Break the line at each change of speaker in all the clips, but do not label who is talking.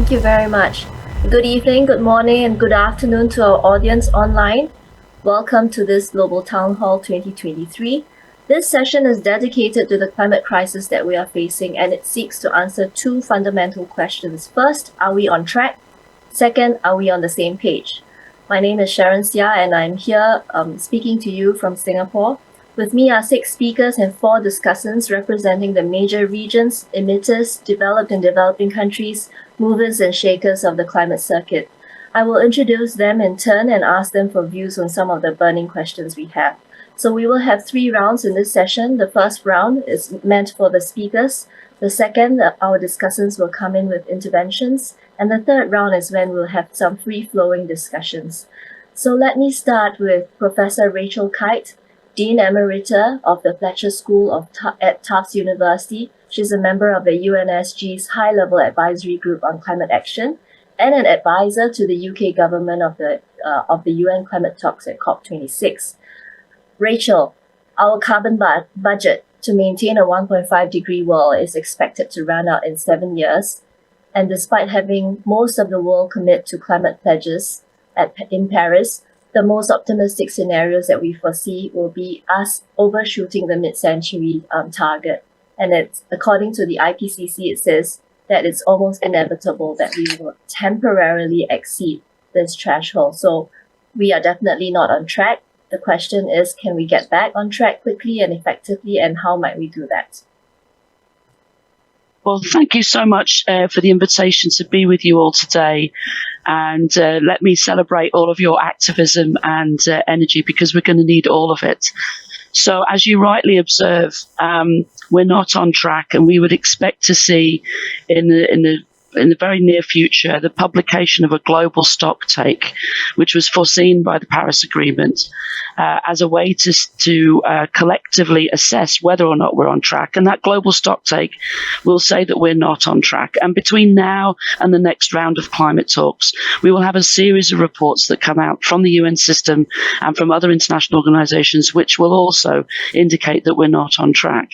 Thank you very much. Good evening, good morning, and good afternoon to our audience online. Welcome to this Global Town Hall 2023. This session is dedicated to the climate crisis that we are facing, and it seeks to answer two fundamental questions. First, are we on track? Second, are we on the same page? My name is Sharon Sia, and I'm here speaking to you from Singapore. With me are 6 speakers and 4 discussants representing the major regions, emitters, developed and developing countries, movers and shakers of the climate circuit. I will introduce them in turn and ask them for views on some of the burning questions we have. So we will have 3 rounds in this session. The first round is meant for the speakers. The second, our discussants will come in with interventions. And the third round is when we'll have some free-flowing discussions. So let me start with Professor Rachel Kyte, Dean Emerita of the Fletcher School at Tufts University. She's a member of the UNSG's High-Level Advisory Group on Climate Action and an advisor to the UK government of the UN climate talks at COP26. Rachel, our carbon budget to maintain a 1.5-degree world is expected to run out in 7 years. And despite having most of the world commit to climate pledges in Paris, the most optimistic scenarios that we foresee will be us overshooting the mid-century target. And it's according to the IPCC, it says that it's almost inevitable that we will temporarily exceed this threshold. So we are definitely not on track. The question is, can we get back on track quickly and effectively, and how might we do that?
Well, thank you so much for the invitation to be with you all today. And let me celebrate all of your activism and energy, because we're going to need all of it. So as you rightly observe, we're not on track, and we would expect to see in the very near future the publication of a global stocktake, which was foreseen by the Paris Agreement as a way to collectively assess whether or not we're on track. And that global stocktake will say that we're not on track. And between now and the next round of climate talks, we will have a series of reports that come out from the UN system and from other international organizations, which will also indicate that we're not on track.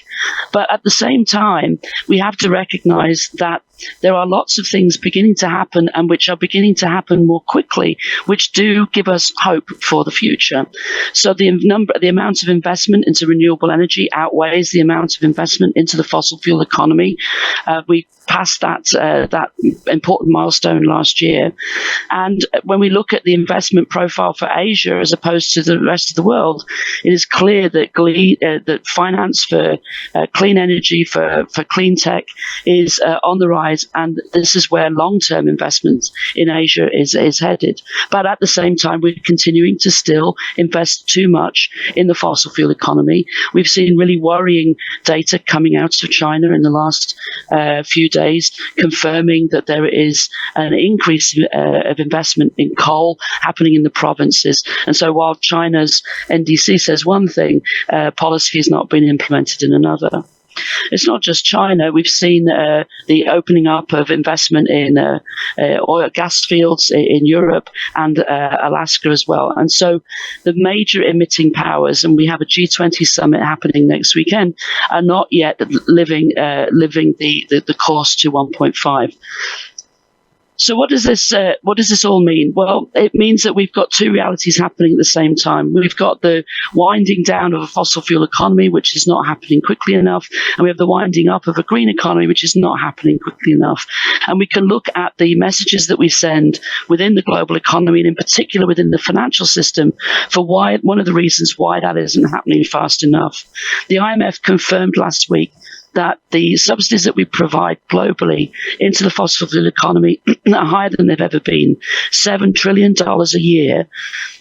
But at the same time, we have to recognize that there are lots of things beginning to happen, and which are beginning to happen more quickly, which do give us hope for the future. So the amount of investment into renewable energy outweighs the amount of investment into the fossil fuel economy. We passed that important milestone last year. And when we look at the investment profile for Asia as opposed to the rest of the world, it is clear that that finance for clean energy, for clean tech is on the rise. And this is where long-term investment in Asia is headed. But at the same time, we're continuing to still invest too much in the fossil fuel economy. We've seen really worrying data coming out of China in the last few days, confirming that there is an increase of investment in coal happening in the provinces. And so while China's NDC says one thing, policy has not been implemented in another. It's not just China. We've seen the opening up of investment in oil and gas fields in Europe and Alaska as well. And so the major emitting powers, and we have a G20 summit happening next weekend, are not yet living the course to 1.5. So what does this all mean? Well, it means that we've got two realities happening at the same time. We've got the winding down of a fossil fuel economy, which is not happening quickly enough, and we have the winding up of a green economy, which is not happening quickly enough. And we can look at the messages that we send within the global economy, and in particular within the financial system, for one of the reasons why that isn't happening fast enough. The IMF confirmed last week that the subsidies that we provide globally into the fossil fuel economy are higher than they've ever been. $7 trillion a year.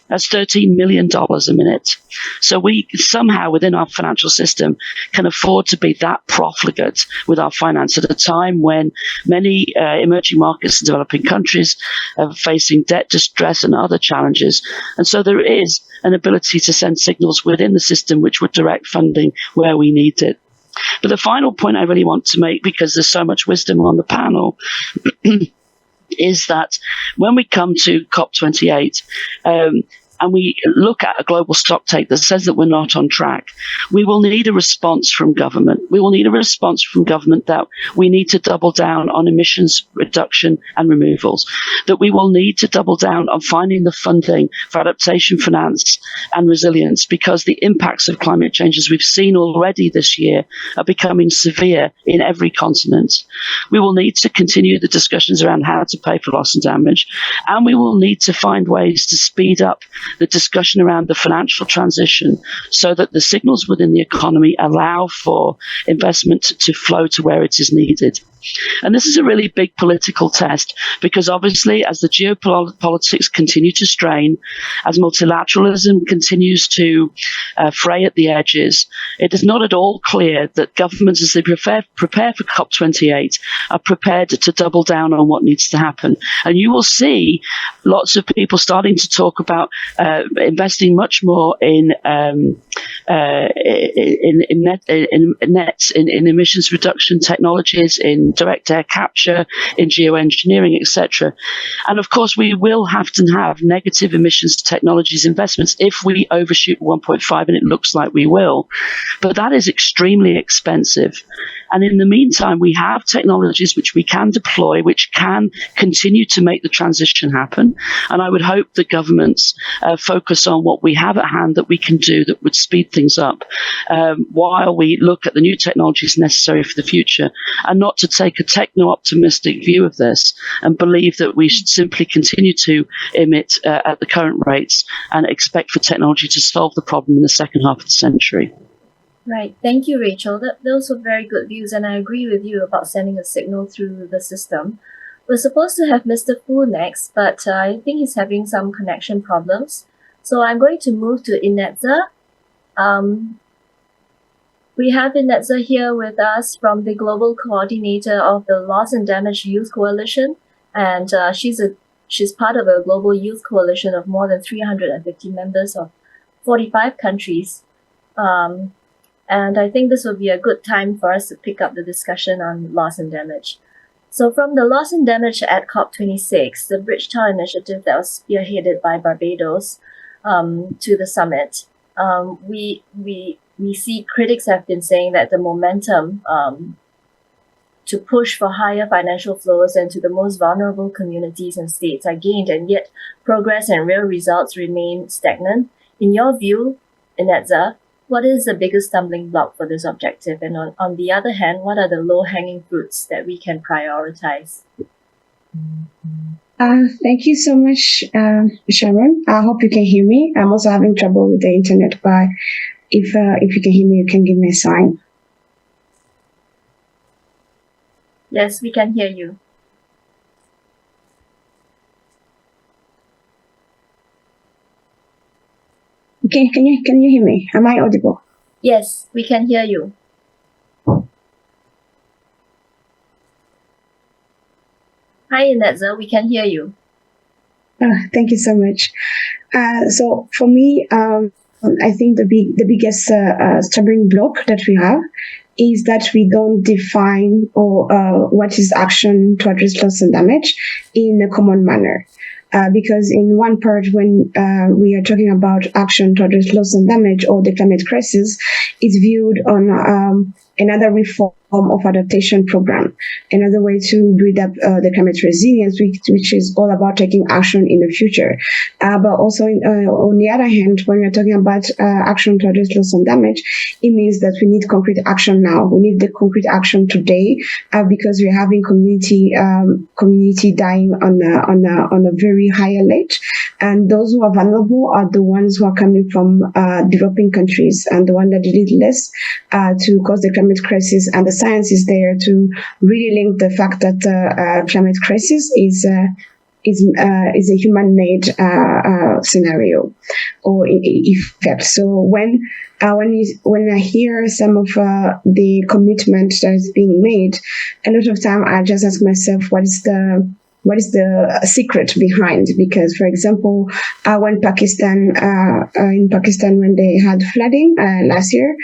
That's $13 million a minute. So we somehow within our financial system can afford to be that profligate with our finance at a time when many emerging markets and developing countries are facing debt distress and other challenges. And so there is an ability to send signals within the system which would direct funding where we need it. But the final point I really want to make, because there's so much wisdom on the panel, is that when we come to COP28, and we look at a global stocktake that says that we're not on track, we will need a response from government. We will need a response from government that we need to double down on emissions reduction and removals, that we will need to double down on finding the funding for adaptation finance and resilience, because the impacts of climate change, as we've seen already this year, are becoming severe in every continent. We will need to continue the discussions around how to pay for loss and damage, and we will need to find ways to speed up the discussion around the financial transition so that the signals within the economy allow for investment to flow to where it is needed. And this is a really big political test, because obviously as the geopolitics continue to strain, as multilateralism continues to fray at the edges, it is not at all clear that governments, as they prepare for COP28, are prepared to double down on what needs to happen. And you will see lots of people starting to talk about investing much more in emissions reduction technologies, in direct air capture, in geoengineering, etc. And of course, we will have to have negative emissions technologies investments if we overshoot 1.5, and it looks like we will. But that is extremely expensive. And in the meantime, we have technologies which we can deploy, which can continue to make the transition happen. And I would hope that governments focus on what we have at hand that we can do that would speed things up, while we look at the new technologies necessary for the future, and not to take a techno-optimistic view of this and believe that we should simply continue to emit at the current rates and expect for technology to solve the problem in the second half of the century.
Right. Thank you, Rachel. Those were very good views, and I agree with you about sending a signal through the system. We're supposed to have Mr. Fu next, but I think he's having some connection problems. So I'm going to move to Inetza. We have Inetza here with us from the Global Coordinator of the Loss and Damage Youth Coalition, and she's part of a global youth coalition of more than 350 members of 45 countries. And I think this will be a good time for us to pick up the discussion on loss and damage. So from the loss and damage at COP26, the Bridgetown initiative that was spearheaded by Barbados to the summit, we see critics have been saying that the momentum to push for higher financial flows and to the most vulnerable communities and states are gained, and yet progress and real results remain stagnant. In your view, Inetza, what is the biggest stumbling block for this objective? And on the other hand, what are the low-hanging fruits that we can prioritize?
Thank you so much, Sharon. I hope you can hear me. I'm also having trouble with the internet, but if you can hear me, you can give me a sign.
Yes, we can hear you.
Okay, can you hear me? Am I audible?
Yes, we can hear you. Hi, Inetza, we can hear you.
Thank you so much. So for me, I think the biggest stumbling block that we have is that we don't define what is action to address loss and damage in a common manner. Because in one part, when we are talking about action to address loss and damage or the climate crisis, it's viewed on another reform of adaptation program, another way to build up the climate resilience, which is all about taking action in the future. But also, on the other hand, when we're talking about action to address loss and damage, it means that we need concrete action now. We need the concrete action today because we're having community dying on a very high alert, and those who are vulnerable are the ones who are coming from developing countries, and the one that did less to cause the climate crisis. And the science is there to really link the fact that climate crisis is a human-made scenario or effect. So when I hear some of the commitment that is being made, a lot of time I just ask myself, what is the secret behind? Because, for example, when Pakistan, when they had flooding last year,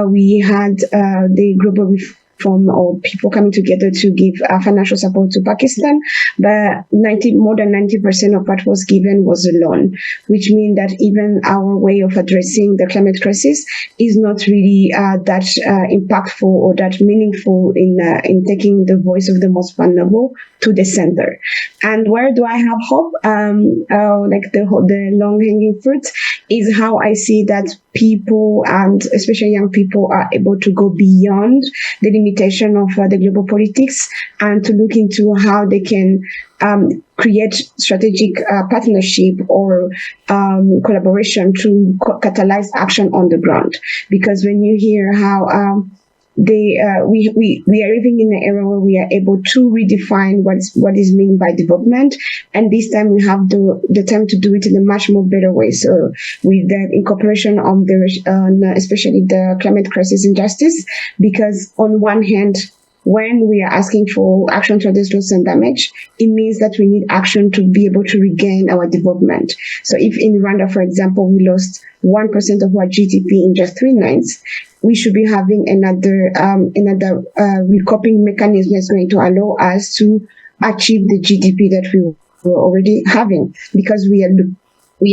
we had the global from or people coming together to give financial support to Pakistan, but more than 90% of what was given was a loan, which means that even our way of addressing the climate crisis is not really that impactful or that meaningful in taking the voice of the most vulnerable to the center. And where do I have hope? Like the long-hanging fruit is how I see that people, and especially young people, are able to go beyond the limitation of the global politics and to look into how they can create strategic partnership or collaboration to catalyze action on the ground. Because when you hear how we are living in an era where we are able to redefine what is meant by development, and this time we have the time to do it in a much more better way. So with the incorporation of especially the climate crisis and justice, because on one hand, when we are asking for action to address loss and damage, it means that we need action to be able to regain our development. So if in Rwanda, for example, we lost 1% of our GDP in just 3 months, we should be having another recoping mechanism that's going to allow us to achieve the GDP that we were already having, because we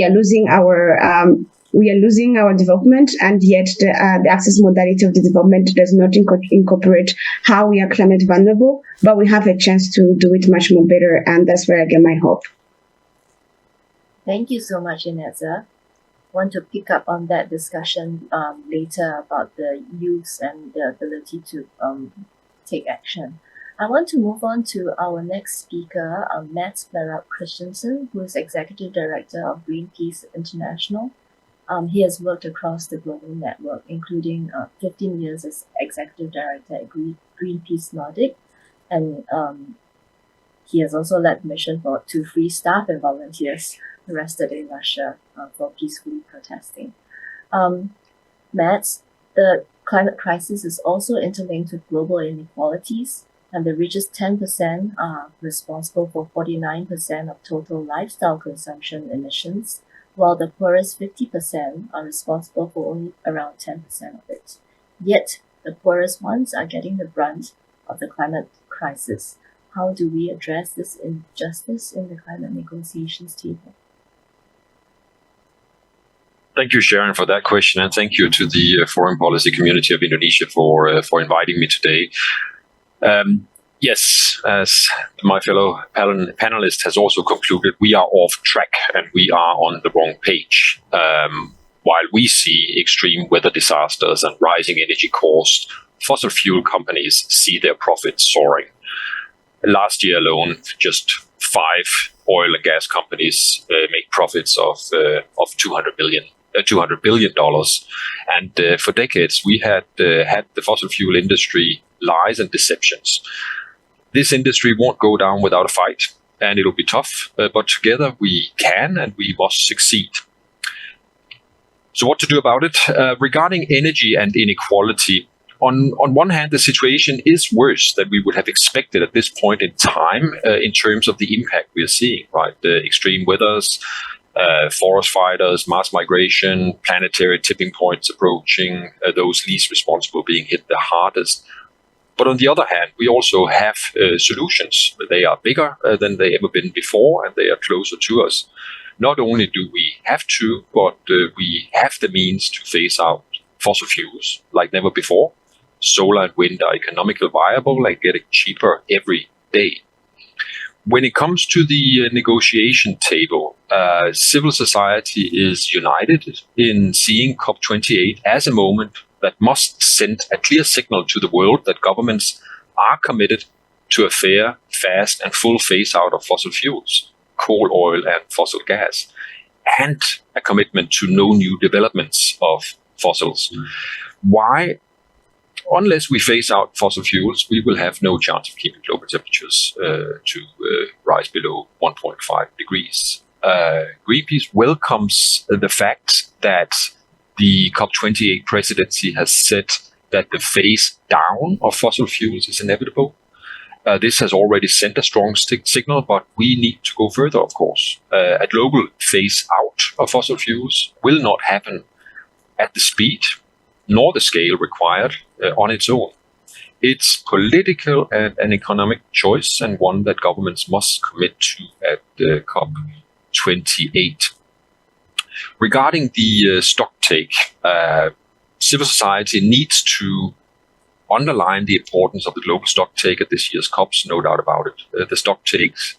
are losing our development, and yet the access modality of the development does not incorporate how we are climate vulnerable, but we have a chance to do it much more better, and that's where I get my hope.
Thank you so much, Ineza. Want to pick up on that discussion later about the use and the ability to take action. I want to move on to our next speaker, Flarup Christensen, who is Executive Director of Greenpeace International. He has worked across the global network, including 15 years as Executive Director at Greenpeace Nordic, and he has also led the mission to free staff and volunteers arrested in Russia for peacefully protesting. Mads, the climate crisis is also interlinked with global inequalities, and the richest 10% are responsible for 49% of total lifestyle consumption emissions, while the poorest 50% are responsible for only around 10% of it. Yet, the poorest ones are getting the brunt of the climate crisis. How do we address this injustice in the climate negotiations table?
Thank you, Sharon, for that question, and thank you to the foreign policy community of Indonesia for inviting me today. Yes, as my fellow panelist has also concluded, we are off track and we are on the wrong page. While we see extreme weather disasters and rising energy costs, fossil fuel companies see their profits soaring. Last year alone, just 5 oil and gas companies make profits of $200 billion. And for decades, we had the fossil fuel industry lies and deceptions. This industry won't go down without a fight, and it'll be tough, but together we can and we must succeed. So what to do about it? Regarding energy and inequality, on one hand, the situation is worse than we would have expected at this point in time in terms of the impact we are seeing, right? The extreme weathers, forest fires, mass migration, planetary tipping points approaching, those least responsible being hit the hardest. But on the other hand, we also have solutions. They are bigger than they ever been before, and they are closer to us. Not only do we have to, but we have the means to phase out fossil fuels like never before. Solar and wind are economically viable and getting cheaper every day. When it comes to the negotiation table, civil society is united in seeing COP28 as a moment that must send a clear signal to the world that governments are committed to a fair, fast, and full phase-out of fossil fuels, coal, oil, and fossil gas, and a commitment to no new developments of fossils. Why? Unless we phase out fossil fuels, we will have no chance of keeping global temperatures to rise below 1.5 degrees. Greenpeace welcomes the fact that the COP28 presidency has said that the phase down of fossil fuels is inevitable. This has already sent a strong signal, but we need to go further, of course. A global phase out of fossil fuels will not happen at the speed nor the scale required on its own. It's political and an economic choice, and one that governments must commit to at COP28. Regarding the stocktake, civil society needs to underline the importance of the global stocktake at this year's COPs, no doubt about it. The stocktake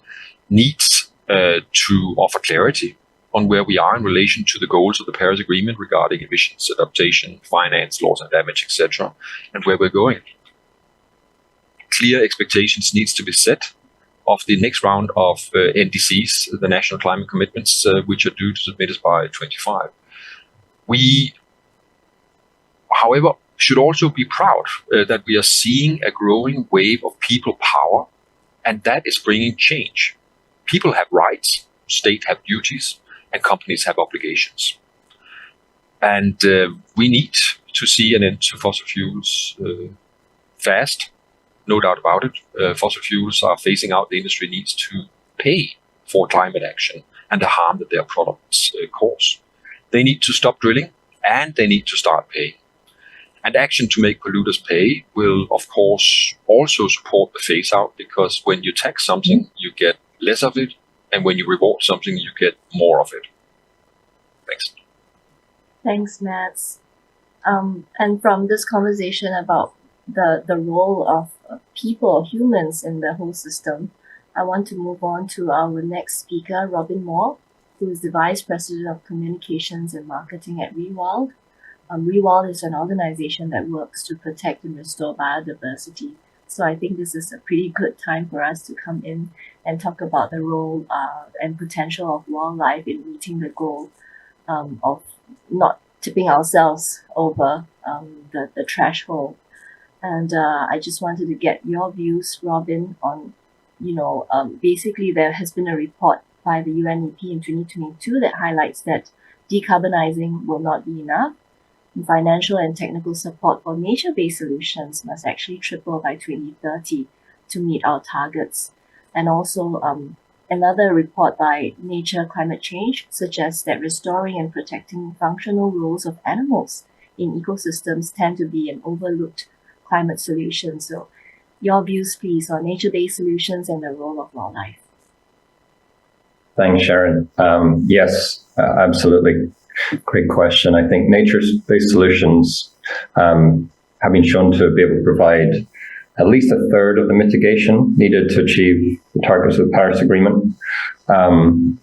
needs to offer clarity on where we are in relation to the goals of the Paris Agreement regarding emissions adaptation, finance, loss and damage, etc., and where we're going. Clear expectations needs to be set of the next round of NDCs, the national climate commitments, which are due to submit us by 25. We, however, should also be proud that we are seeing a growing wave of people power, and that is bringing change. People have rights, states have duties, and companies have obligations. And we need to see an end to fossil fuels fast, no doubt about it. Fossil fuels are phasing out. The industry needs to pay for climate action and the harm that their products cause. They need to stop drilling, and they need to start paying. And action to make polluters pay will, of course, also support the phase out, because when you tax something, you get less of it, and when you reward something, you get more of it. Thanks.
Thanks, Mads. And from this conversation about the role of people, humans in the whole system, I want to move on to our next speaker, Robin Moore, who is the Vice President of Communications and Marketing at Rewild. Rewild is an organization that works to protect and restore biodiversity. So I think this is a pretty good time for us to come in and talk about the role and potential of wildlife in meeting the goal of not tipping ourselves over the threshold. And I just wanted to get your views, Robin, on, basically there has been a report by the UNEP in 2022 that highlights that decarbonizing will not be enough. Financial and technical support for nature-based solutions must actually triple by 2030 to meet our targets. And also, another report by Nature Climate Change suggests that restoring and protecting functional roles of animals in ecosystems tend to be an overlooked climate solution. So your views, please, on nature-based solutions and the role of wildlife.
Thanks, Sharon. Yes, absolutely. Great question. I think nature-based solutions have been shown to be able to provide at least a third of the mitigation needed to achieve the targets of the Paris Agreement. And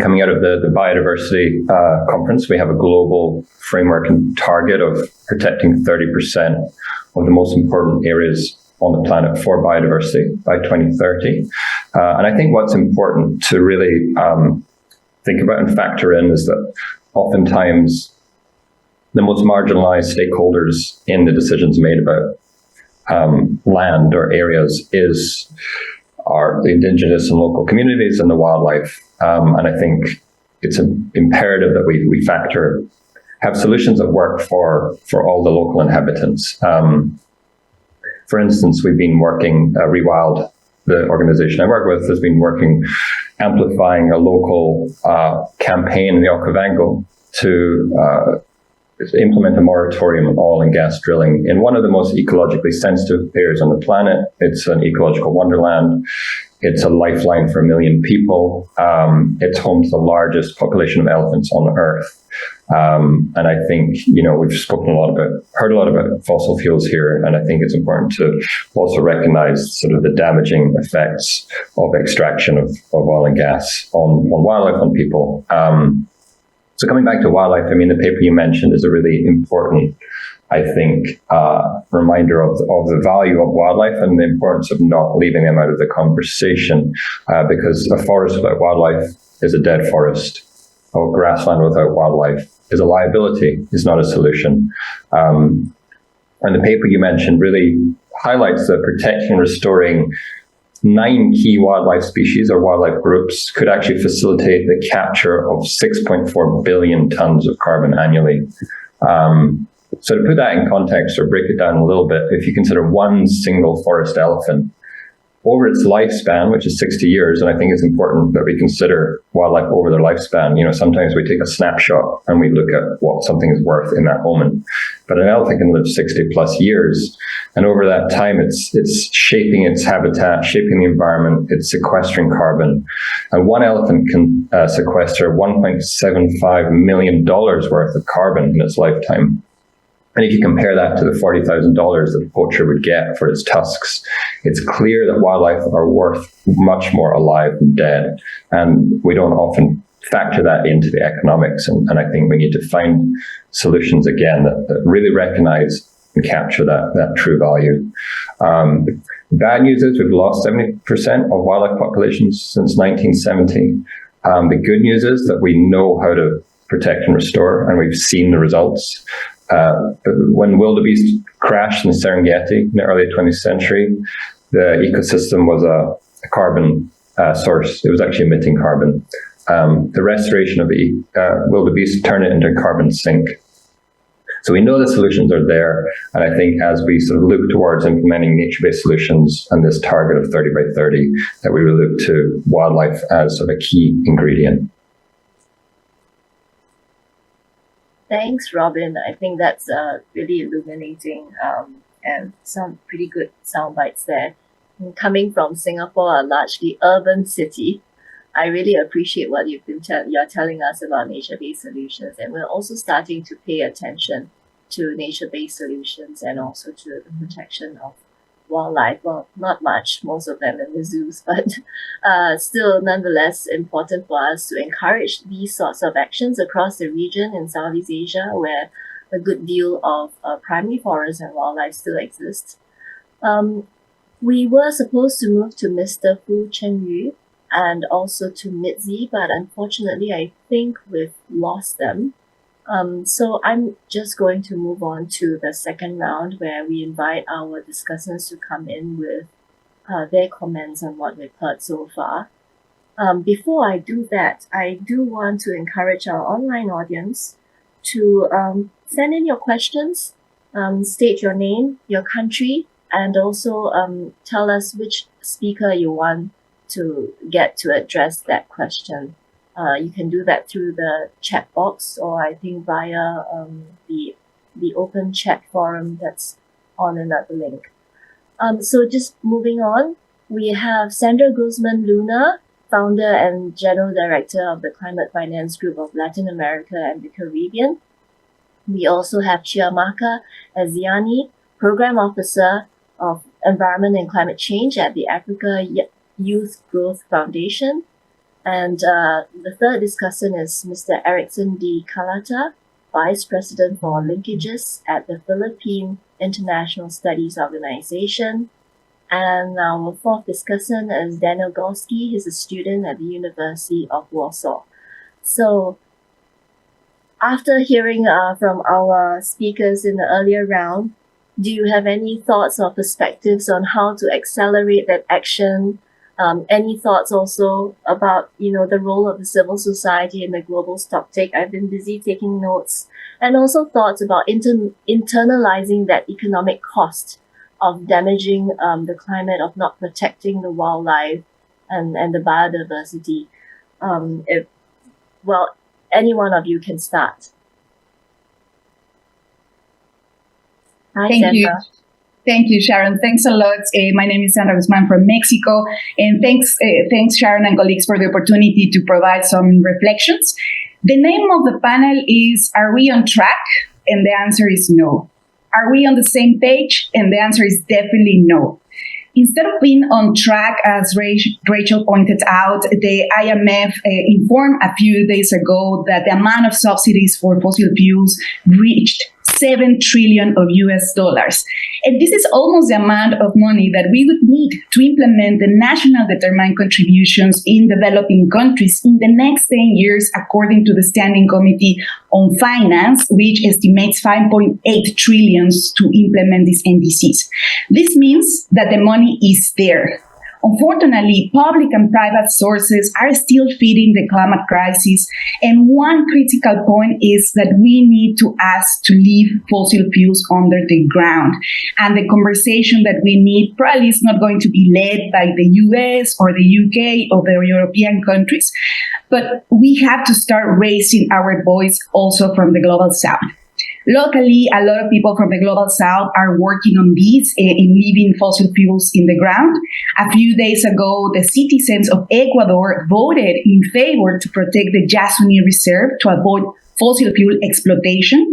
coming out of the biodiversity conference, we have a global framework and target of protecting 30% of the most important areas on the planet for biodiversity by 2030. And I think what's important to really think about and factor in is that oftentimes the most marginalized stakeholders in the decisions made about land or areas are the indigenous and local communities and the wildlife. And I think it's imperative that we have solutions that work for all the local inhabitants. For instance, we've been working, Rewild, the organization I work with, has been working amplifying a local campaign in the Okavango to implement a moratorium on oil and gas drilling in one of the most ecologically sensitive areas on the planet. It's an ecological wonderland. It's a lifeline for 1 million people. It's home to the largest population of elephants on Earth. And I think, we've heard a lot about fossil fuels here, and I think it's important to also recognize sort of the damaging effects of extraction of oil and gas on wildlife, on people. So coming back to wildlife, the paper you mentioned is a really important, I think, reminder of the value of wildlife and the importance of not leaving them out of the conversation, because a forest without wildlife is a dead forest. Or grassland without wildlife is a liability, is not a solution. And the paper you mentioned really highlights that protecting and restoring 9 key wildlife species or wildlife groups could actually facilitate the capture of 6.4 billion tons of carbon annually. So to put that in context or break it down a little bit, if you consider one single forest elephant over its lifespan, which is 60 years, and I think it's important that we consider wildlife over their lifespan. Sometimes we take a snapshot and we look at what something is worth in that moment. But an elephant can live 60 plus years. And over that time, it's shaping its habitat, shaping the environment, it's sequestering carbon. And one elephant can sequester $1.75 million worth of carbon in its lifetime. And if you compare that to the $40,000 that a poacher would get for its tusks, it's clear that wildlife are worth much more alive than dead. And we don't often factor that into the economics. And I think we need to find solutions, again, that really recognize and capture that true value. The bad news is we've lost 70% of wildlife populations since 1970. The good news is that we know how to protect and restore, and we've seen the results. When wildebeest crashed in the Serengeti in the early 20th century, the ecosystem was a carbon source. It was actually emitting carbon. The restoration of the wildebeest turned it into a carbon sink. So we know the solutions are there, and I think as we sort of look towards implementing nature-based solutions and this target of 30 by 30, that we will look to wildlife as sort of a key ingredient.
Thanks, Robin. I think that's really illuminating and some pretty good sound bites there. And coming from Singapore, a largely urban city, I really appreciate what you've been you're telling us about nature-based solutions, and we're also starting to pay attention to nature-based solutions and also to the protection of wildlife. Well, not much, most of them in the zoos, but still nonetheless important for us to encourage these sorts of actions across the region in Southeast Asia, where a good deal of primary forests and wildlife still exists. We were supposed to move to Mr. Fu Chenyu and also to Mitzi, but unfortunately I think we've lost them. So I'm just going to move on to the second round, where we invite our discussants to come in with their comments on what we've heard so far. Before I do that, I do want to encourage our online audience to send in your questions, state your name, your country, and also tell us which speaker you want to get to address that question. You can do that through the chat box, or I think via the open chat forum that's on another link. So just moving on, we have Sandra Guzman Luna, founder and general director of the Climate Finance Group of Latin America and the Caribbean. We also have Chiamaka Aziani, program officer of Environment and Climate Change at the Africa Youth Growth Foundation. And the third discussant is Mr. Erickson D. Kalata, Vice President for Linkages at the Philippine International Studies Organization. And our fourth discussant is Daniel Gorski. He's a student at the University of Warsaw. So after hearing from our speakers in the earlier round, do you have any thoughts or perspectives on how to accelerate that action? Any thoughts also about, the role of the civil society in the global stocktake? I've been busy taking notes, and also thoughts about internalizing that economic cost of damaging the climate, of not protecting the wildlife and the biodiversity. Any one of you can start. Hi,
Thank
Sandra.
you. Thank you, Sharon. Thanks a lot. My name is Sandra Guzman from Mexico. And thanks, Sharon and colleagues, for the opportunity to provide some reflections. The name of the panel is, Are we on track? And the answer is no. Are we on the same page? And the answer is definitely no. Instead of being on track, as Rachel pointed out, the IMF informed a few days ago that the amount of subsidies for fossil fuels reached $7 trillion of US dollars. And this is almost the amount of money that we would need to implement the national determined contributions in developing countries in the next 10 years, according to the Standing Committee on Finance, which estimates $5.8 trillion to implement these NDCs. This means that the money is there. Unfortunately, public and private sources are still feeding the climate crisis. And one critical point is that we need to ask to leave fossil fuels under the ground. And the conversation that we need probably is not going to be led by the US or the UK or the European countries, but we have to start raising our voice also from the global south. Locally, a lot of people from the global south are working on this in leaving fossil fuels in the ground. A few days ago, the citizens of Ecuador voted in favor to protect the Yasuni Reserve to avoid fossil fuel exploitation.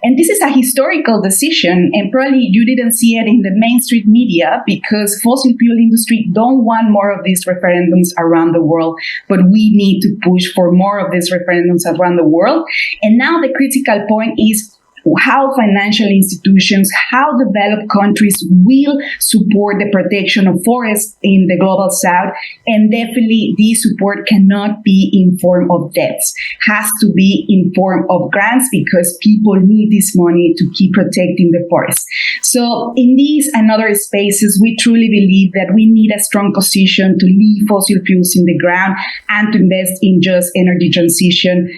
And this is a historical decision, and probably you didn't see it in the mainstream media because fossil fuel industry don't want more of these referendums around the world, but we need to push for more of these referendums around the world. And now the critical point is how financial institutions, how developed countries will support the protection of forests in the global south. And definitely this support cannot be in form of debts, has to be in form of grants because people need this money to keep protecting the forests. So in these and other spaces, we truly believe that we need a strong position to leave fossil fuels in the ground and to invest in just energy transition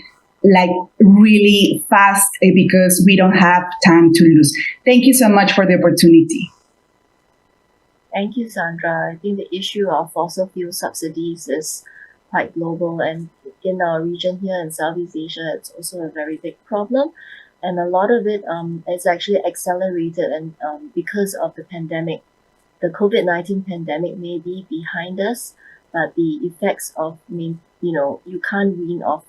like really fast because we don't have time to lose. Thank you so much for the opportunity.
Thank you, Sandra. I think the issue of fossil fuel subsidies is quite global, and in our region here in Southeast Asia, it's also a very big problem. And a lot of it is actually accelerated and because of the pandemic. The COVID-19 pandemic may be behind us, but the effects of, you can't wean off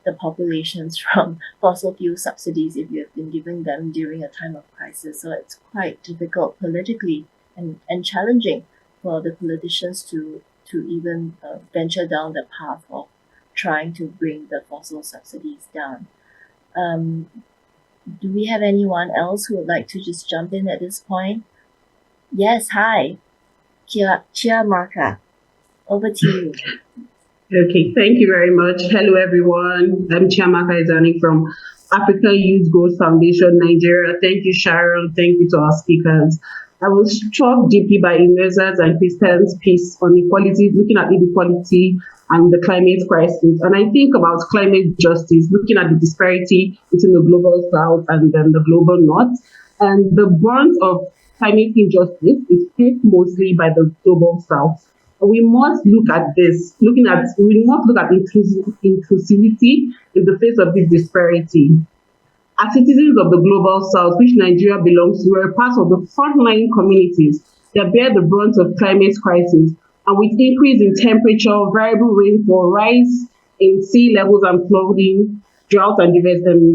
the populations from fossil fuel subsidies if you have been giving them during a time of crisis. So it's quite difficult politically and challenging for the politicians to even venture down the path of trying to bring the fossil subsidies down. Do we have anyone else who would like to just jump in at this point? Yes, hi. Chiamaka, over to you.
Okay, thank you very much. Hello, everyone. I'm Chiamaka Izani from Africa Youth Growth Foundation, Nigeria. Thank you, Sharon. Thank you to our speakers. I was struck deeply by Emerita's and Christensen's piece on equality, looking at inequality and the climate crisis. And I think about climate justice, looking at the disparity between the global south and then the global north. And the brunt of climate injustice is faced mostly by the global south. We must look at this, we must look at inclusivity in the face of this disparity. As citizens of the global south, which Nigeria belongs to, we are part of the frontline communities that bear the brunt of climate crisis. And with increase in temperature, variable rainfall, rise in sea levels and flooding, drought and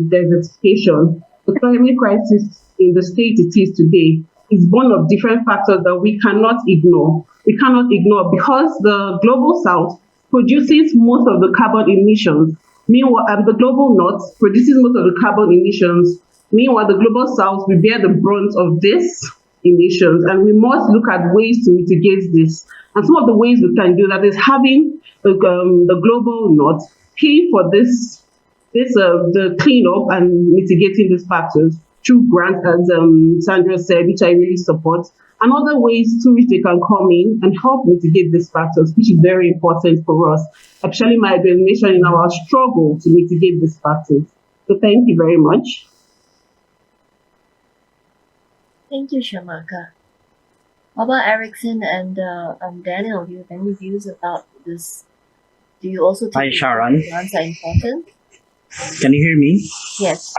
desertification, the climate crisis in the state it is today is one of different factors that we cannot ignore. We cannot ignore because the global south produces most of the carbon emissions. Meanwhile, the global north produces most of the carbon emissions. Meanwhile, the global south will bear the brunt of these emissions, and we must look at ways to mitigate this. And some of the ways we can do that is having the global north pay for the cleanup and mitigating these factors through grants, as Sandra said, which I really support, and other ways through which they can come in and help mitigate these factors, which is very important for us, especially my organization in our struggle to mitigate these factors. So thank you very much.
Thank you, Shamaka. How about Erickson and Daniel? Do you have any views about this? Do you also think
Hi, Sharon.
grants are important?
Can you hear me?
Yes.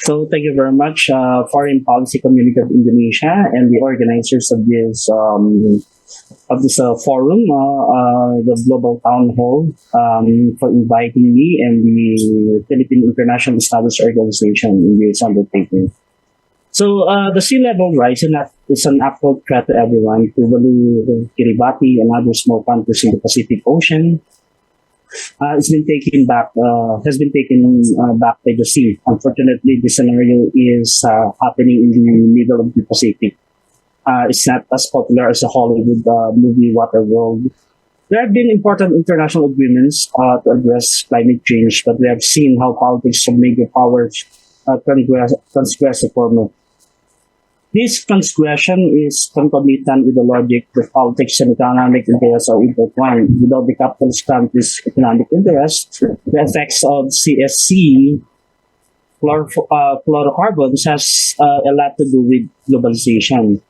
So thank you very much, Foreign Policy Community of Indonesia and the organizers of this forum, the Global Town Hall, for inviting me and the Philippine International Studies Organization in this undertaking. So the sea level rise is an actual threat to everyone, Tuvalu, Kiribati, and other small countries in the Pacific Ocean. Has been taken back by the sea. Unfortunately, this scenario is happening in the middle of the Pacific. It's not as popular as the Hollywood movie Waterworld. There have been important international agreements to address climate change, but we have seen how politics of major powers transgress the former. This transgression is concomitant with the logic that politics and economic interests are intertwined. Without the capitalist country's economic interests, the effects of CSC fluorocarbons has a lot to do with globalization.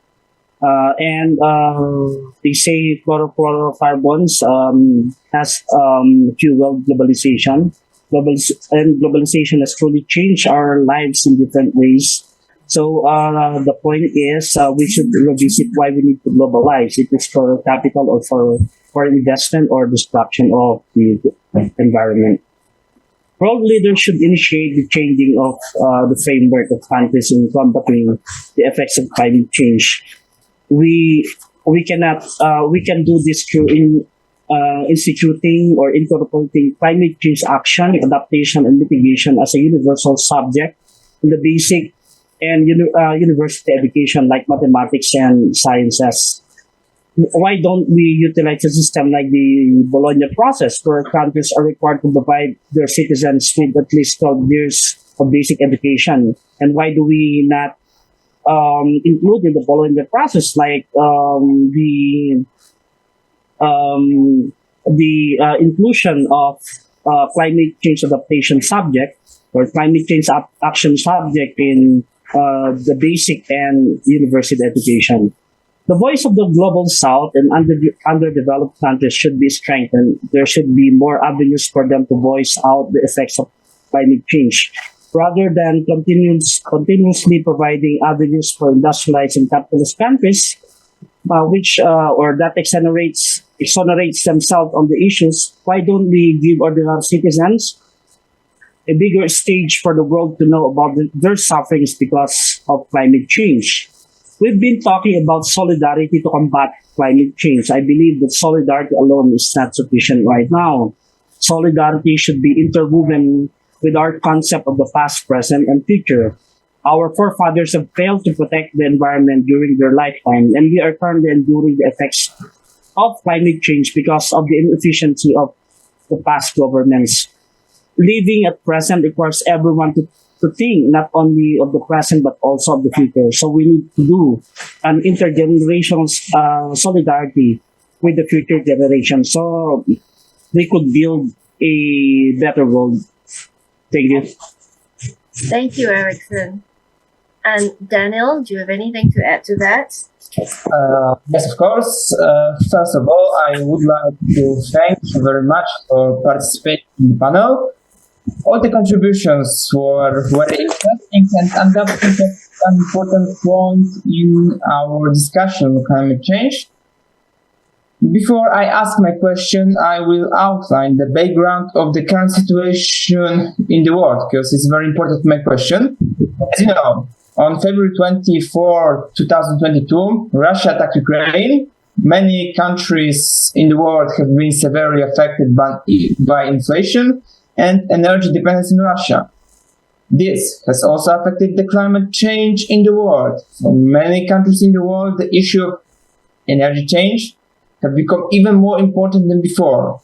And they say fluorocarbons has fueled globalization. And globalization has truly changed our lives in different ways. So the point is we should revisit why we need to globalize. It is for capital or for investment or destruction of the environment. World leaders should initiate the changing of the framework of countries in combating the effects of climate change. We cannot we can do this through instituting or incorporating climate change action, adaptation, and mitigation as a universal subject in the basic and university education like mathematics and sciences. Why don't we utilize a system like the Bologna process, where countries are required to provide their citizens with at least 12 years of basic education? And why do we not include in the Bologna process like the inclusion of climate change adaptation subject or climate change action subject in the basic and university education? The voice of the global south and underdeveloped countries should be strengthened. There should be more avenues for them to voice out the effects of climate change, rather than continuously providing avenues for industrialized and capitalist countries, which or that exonerates themselves on the issues. Why don't we give ordinary citizens a bigger stage for the world to know about their sufferings because of climate change? We've been talking about solidarity to combat climate change. I believe that solidarity alone is not sufficient right now. Solidarity should be interwoven with our concept of the past, present, and future. Our forefathers have failed to protect the environment during their lifetime, and we are currently enduring the effects of climate change because of the inefficiency of the past governments. Living at present requires everyone to think not only of the present but also of the future. So we need to do an intergenerational solidarity with the future generation so they could build a better world. Thank you.
Thank you, Erickson. And Daniel, do you have anything to add to that?
Yes, of course. First of all, I would like to thank you very much for participating in the panel. All the contributions were very interesting and undoubtedly an important point in our discussion on climate change. Before I ask my question, I will outline the background of the current situation in the world, because it's very important to my question. As you know, on February 24, 2022, Russia attacked Ukraine. Many countries in the world have been severely affected by inflation and energy dependence in Russia. This has also affected the climate change in the world. For many countries in the world, the issue of energy change have become even more important than before.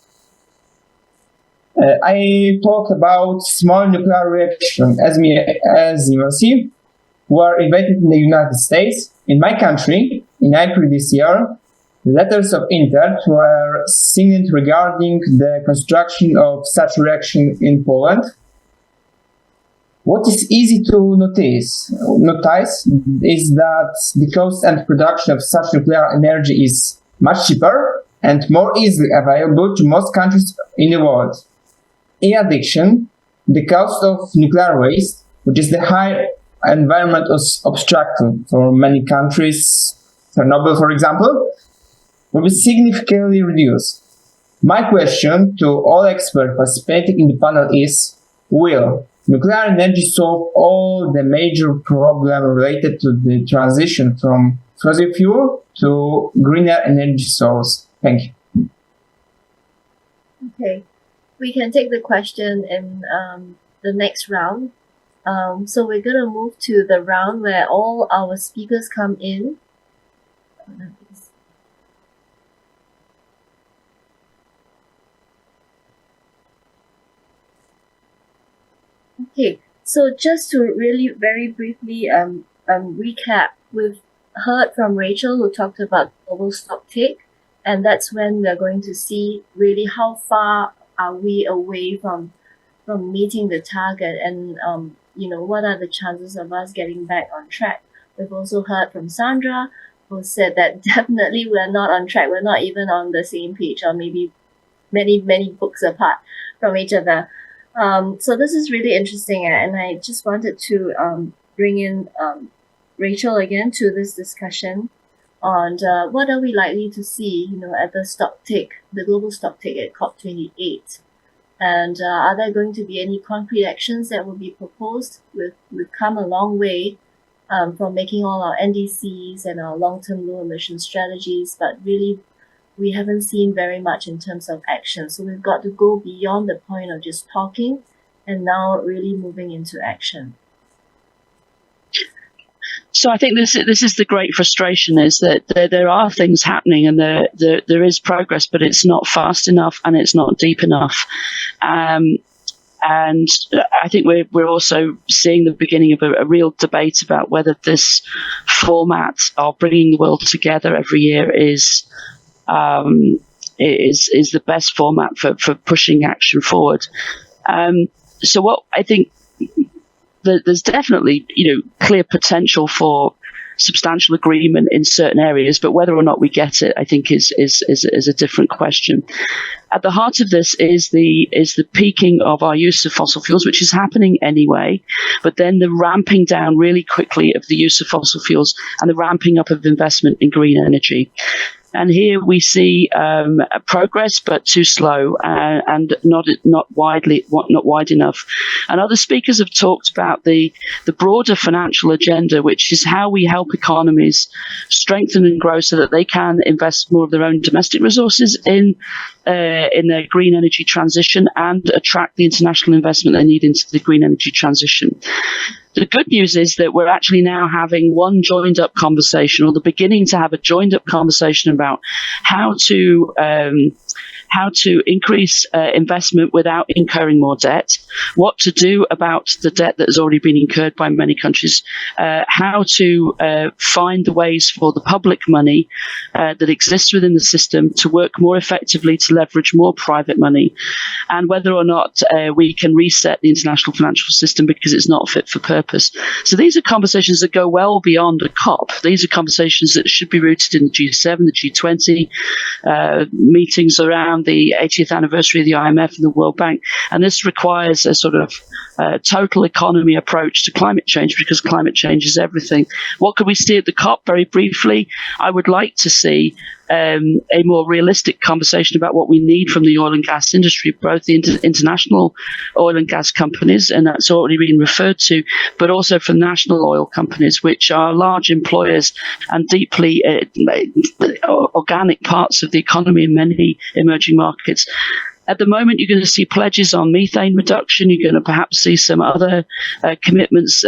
I talk about small nuclear reactions, as you will see, were invented in the United States. In my country, in April this year, letters of intent were signed regarding the construction of such reaction in Poland. What is easy to notice is that the cost and production of such nuclear energy is much cheaper and more easily available to most countries in the world. In addition, the cost of nuclear waste, which is the high environmental obstruction for many countries, Chernobyl for example, will be significantly reduced. My question to all experts participating in the panel is, will nuclear energy solve all the major problems related to the transition from fossil fuel to greener energy source? Thank you.
Okay, we can take the question in the next round. So we're going to move to the round where all our speakers come in. Okay, so just to really very briefly recap we've heard from Rachel, who talked about global stocktake, and that's when we're going to see really how far are we away from meeting the target, and what are the chances of us getting back on track. We've also heard from Sandra, who said that definitely we're not on track. We're not even on the same page, or maybe many books apart from each other. So this is really interesting, and I just wanted to bring in Rachel again to this discussion on what are we likely to see, at the global stocktake at COP28. And are there going to be any concrete actions that will be proposed? We've come a long way from making all our NDCs and our long-term low emission strategies, but really we haven't seen very much in terms of action. So we've got to go beyond the point of just talking and now really moving into action.
So I think this is the great frustration, is that there are things happening and there is progress, but it's not fast enough and it's not deep enough. And I think we're also seeing the beginning of a real debate about whether this format of bringing the world together every year is the best format for pushing action forward. So what I think, there's definitely, clear potential for substantial agreement in certain areas, but whether or not we get it, I think is a different question. At the heart of this is the peaking of our use of fossil fuels, which is happening anyway, but then the ramping down really quickly of the use of fossil fuels and the ramping up of investment in green energy. And here we see progress, but too slow and not wide enough. And other speakers have talked about the broader financial agenda, which is how we help economies strengthen and grow so that they can invest more of their own domestic resources in their green energy transition and attract the international investment they need into the green energy transition. The good news is that we're actually now having one joined up conversation, or the beginning to have a joined up conversation about how to increase investment without incurring more debt, what to do about the debt that has already been incurred by many countries, how to find the ways for the public money that exists within the system to work more effectively to leverage more private money, and whether or not we can reset the international financial system because it's not fit for purpose. So these are conversations that go well beyond a COP. These are conversations that should be rooted in the G7, the G20, meetings around the 80th anniversary of the IMF and the World Bank. And this requires a sort of total economy approach to climate change, because climate change is everything. What could we see at the COP? Very briefly, I would like to see a more realistic conversation about what we need from the oil and gas industry, both the international oil and gas companies, and that's already been referred to, but also from national oil companies, which are large employers and deeply organic parts of the economy in many emerging markets. At the moment, you're going to see pledges on methane reduction. You're going to perhaps see some other commitments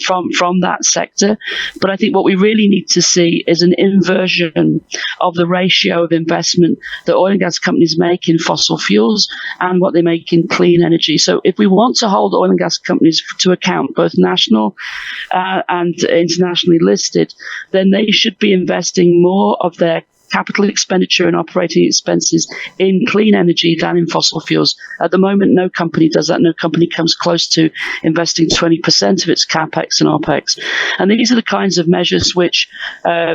from that sector. But I think what we really need to see is an inversion of the ratio of investment that oil and gas companies make in fossil fuels and what they make in clean energy. So if we want to hold oil and gas companies to account, both national and internationally listed, then they should be investing more of their capital expenditure and operating expenses in clean energy than in fossil fuels. At the moment, no company does that. No company comes close to investing 20% of its capex and opex. And these are the kinds of measures which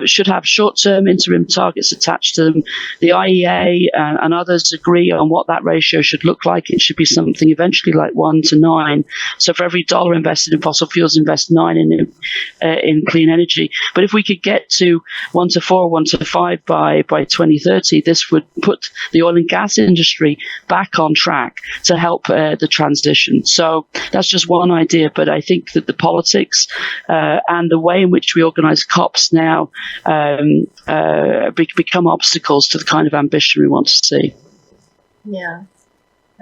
should have short-term interim targets attached to them. The IEA and others agree on what that ratio should look like. It should be something eventually like 1 to 9. So for every dollar invested in fossil fuels, invest 9 in clean energy. But if we could get to 1 to 4, 1 to 5 by 2030, this would put the oil and gas industry back on track to help the transition. So that's just one idea, but I think that the politics and the way in which we organize COPs now become obstacles to the kind of ambition we want to see.
Yeah,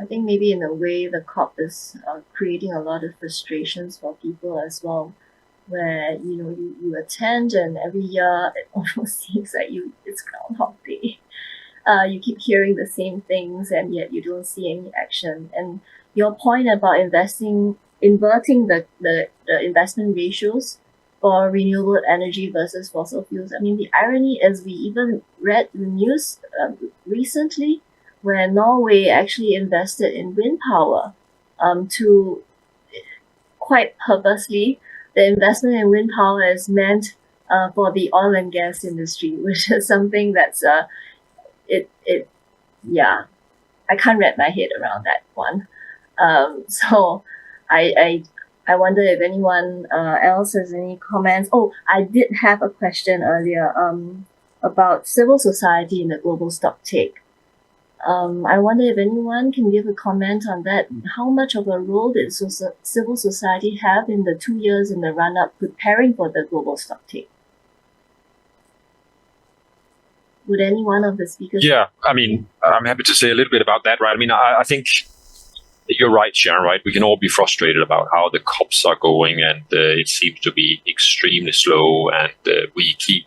I think maybe in a way the COP is creating a lot of frustrations for people as well, where you attend and every year it almost seems like it's Groundhog Day. You keep hearing the same things and yet you don't see any action. And your point about inverting the investment ratios for renewable energy versus fossil fuels. I mean, the irony is we even read the news recently where Norway actually invested in wind power to quite purposely. The investment in wind power is meant for the oil and gas industry, which is something that's I can't wrap my head around that one. So I wonder if anyone else has any comments. Oh, I did have a question earlier about civil society in the global stocktake. I wonder if anyone can give a comment on that. How much of a role did civil society have in the 2 years in the run-up preparing for the global stocktake? Would any one of the speakers?
Yeah, I mean, I'm happy to say a little bit about that, right? I mean, I think you're right, Sharon, right? We can all be frustrated about how the COPs are going, and it seems to be extremely slow, and we keep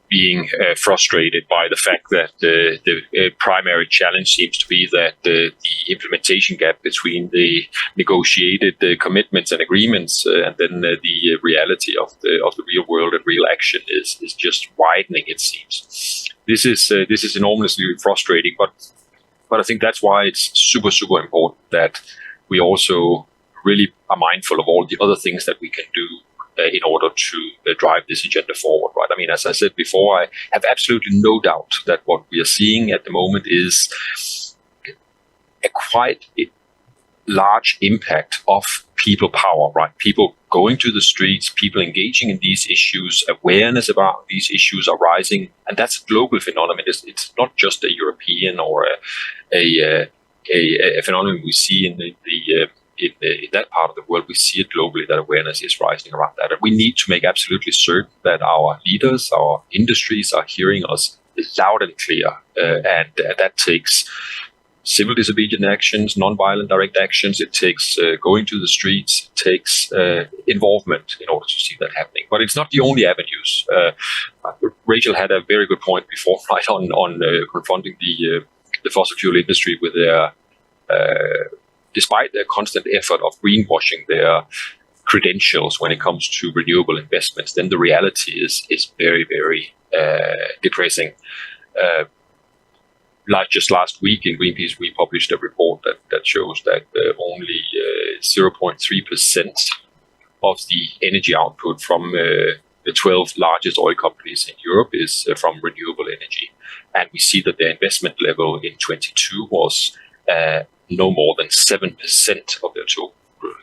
being frustrated by the fact that the primary challenge seems to be that the implementation gap between the negotiated commitments and agreements and then the reality of the real world and real action is just widening, it seems. This is enormously frustrating, but I think that's why it's super, super important that we also really are mindful of all the other things that we can do in order to drive this agenda forward, right? I mean, as I said before, I have absolutely no doubt that what we are seeing at the moment is a quite large impact of people power, right? People going to the streets, people engaging in these issues, awareness about these issues are rising, and that's a global phenomenon. It's not just a European or a phenomenon we see in in that part of the world. We see it globally, that awareness is rising around that. And we need to make absolutely certain that our leaders, our industries are hearing us loud and clear. And that takes civil disobedient actions, non-violent direct actions. It takes going to the streets. It takes involvement in order to see that happening. But it's not the only avenues. Rachel had a very good point before, right, on confronting the fossil fuel industry with their despite their constant effort of greenwashing their credentials when it comes to renewable investments, then the reality is very, very depressing. Like just last week in Greenpeace, we published a report that shows that only 0.3% of the energy output from the 12 largest oil companies in Europe is from renewable energy. And we see that their investment level in 22 was no more than 7% of their total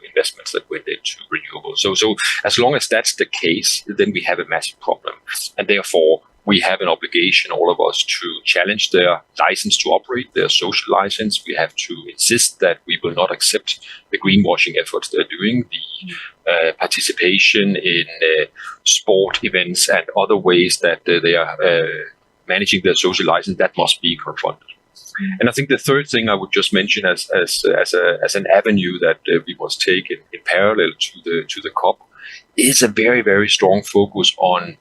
investments that went into renewables. So as long as that's the case, then we have a massive problem. And therefore, we have an obligation, all of us, to challenge their license to operate, their social license. We have to insist that we will not accept the greenwashing efforts they're doing, the participation in sport events and other ways that they are managing their social license. That must be confronted. And I think the third thing I would just mention as an avenue that we must take in parallel to the COP is a very, very strong focus on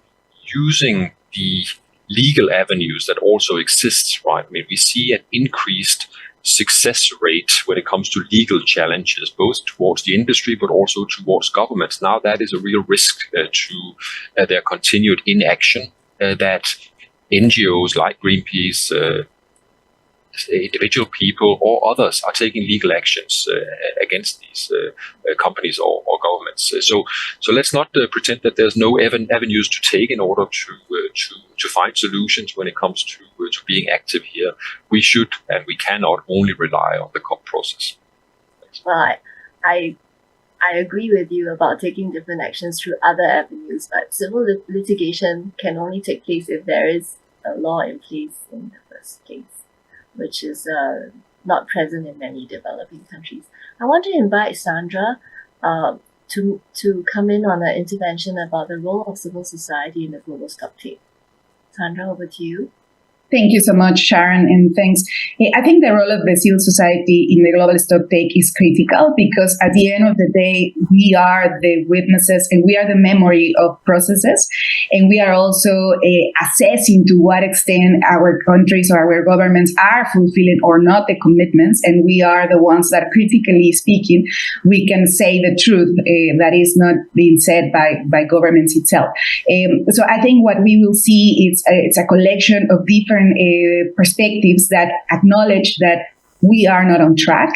using the legal avenues that also exist, right? I mean, we see an increased success rate when it comes to legal challenges, both towards the industry but also towards governments. Now that is a real risk to their continued inaction, that NGOs like Greenpeace, individual people or others are taking legal actions against these companies or governments. So let's not pretend that there's no avenues to take in order to find solutions when it comes to being active here. We should and we cannot only rely on the COP process.
Well, I agree with you about taking different actions through other avenues, but civil litigation can only take place if there is a law in place in the first place, which is not present in many developing countries. I want to invite Sandra to come in on an intervention about the role of civil society in the global stocktake. Sandra, over to you.
Thank you so much, Sharon, and thanks. I think the role of the civil society in the global stocktake is critical because at the end of the day, we are the witnesses and we are the memory of processes. And we are also assessing to what extent our countries or our governments are fulfilling or not the commitments. And we are the ones that, critically speaking, we can say the truth that is not being said by governments itself. So I think what we will see is it's a collection of different perspectives that acknowledge that we are not on track.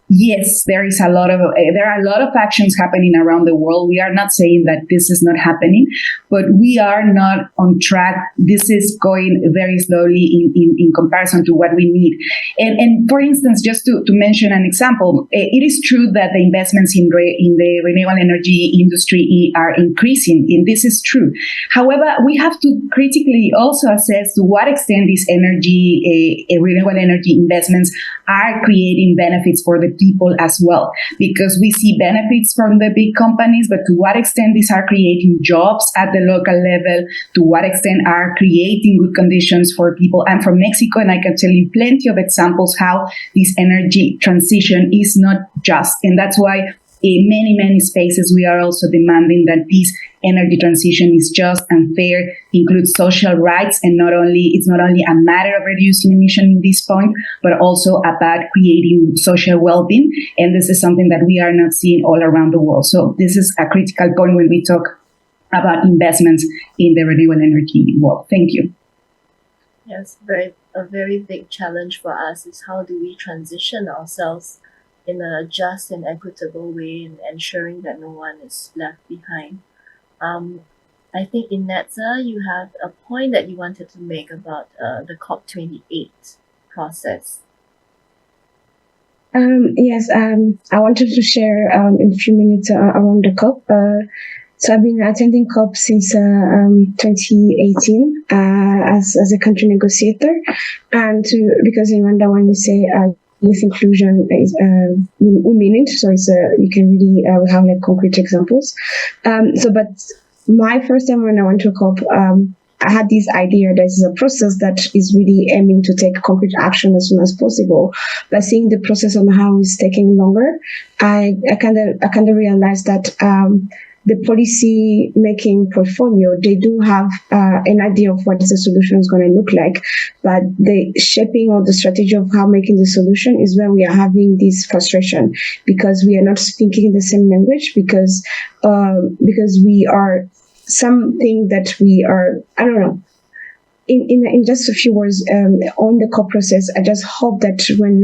Yes, there are a lot of actions happening around the world. We are not saying that this is not happening, but we are not on track. This is going very slowly in comparison to what we need. And for instance, just to mention an example, it is true that the investments in the renewable energy industry are increasing, and this is true. However, we have to critically also assess to what extent these renewable energy investments are creating benefits for the people as well, because we see benefits from the big companies, but to what extent these are creating jobs at the local level, to what extent are creating good conditions for people. I'm from Mexico, and I can tell you plenty of examples how this energy transition is not just, and that's why in many spaces we are also demanding that this energy transition is just and fair, includes social rights, and it's not only a matter of reducing emission in this point, but also about creating social well-being. And this is something that we are not seeing all around the world. So this is a critical point when we talk about investments in the renewable energy world. Thank you.
Yes, a very big challenge for us is how do we transition ourselves in a just and equitable way, and ensuring that no one is left behind. I think in Netza, you have a point that you wanted to make about the COP28 process.
Yes, I wanted to share in a few minutes around the COP. So I've been attending COP since 2018 as a country negotiator, and because in Rwanda when you say youth inclusion is we mean it, so it's you can really we have like concrete examples. But my first time when I went to a COP, I had this idea that this is a process that is really aiming to take concrete action as soon as possible. But seeing the process on how it's taking longer, I kind of realized that the policy making portfolio, they do have an idea of what the solution is going to look like, but the shaping or the strategy of how making the solution is where we are having this frustration, because we are not speaking the same language, because we are something that we are, I don't know. In just a few words on the COP process, I just hope that when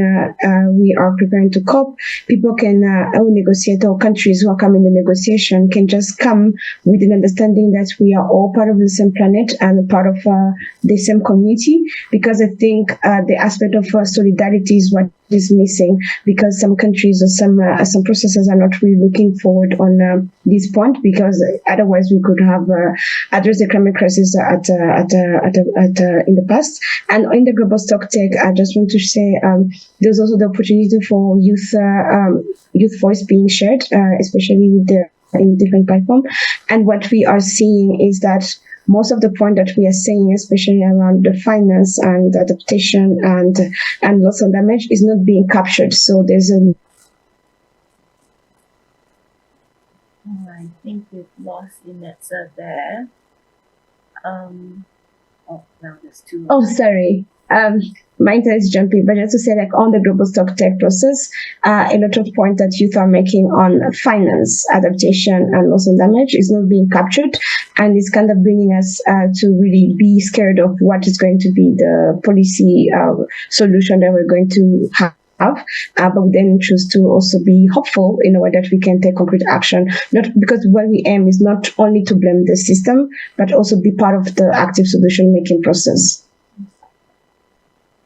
we are preparing to COP, people can, our negotiator or countries who are coming in the negotiation can just come with an understanding that we are all part of the same planet and part of the same community, because I think the aspect of solidarity is what is missing, because some countries or some processes are not really looking forward on this point, because otherwise we could have addressed the climate crisis in the past. And in the global stocktake, I just want to say there's also the opportunity for youth voice being shared, especially with in different platforms. And what we are seeing is that most of the point that we are saying, especially around the finance and adaptation and loss and damage, is not being captured. So there's a...
I think we've lost Inetza there. Now there's two.
Oh, sorry. My internet is jumping, but just to say, like on the global stocktake process, a lot of points that youth are making on finance, adaptation, and loss and damage is not being captured, and it's kind of bringing us to really be scared of what is going to be the policy solution that we're going to have. But we then choose to also be hopeful in a way that we can take concrete action, not because what we aim is not only to blame the system, but also be part of the active solution making process.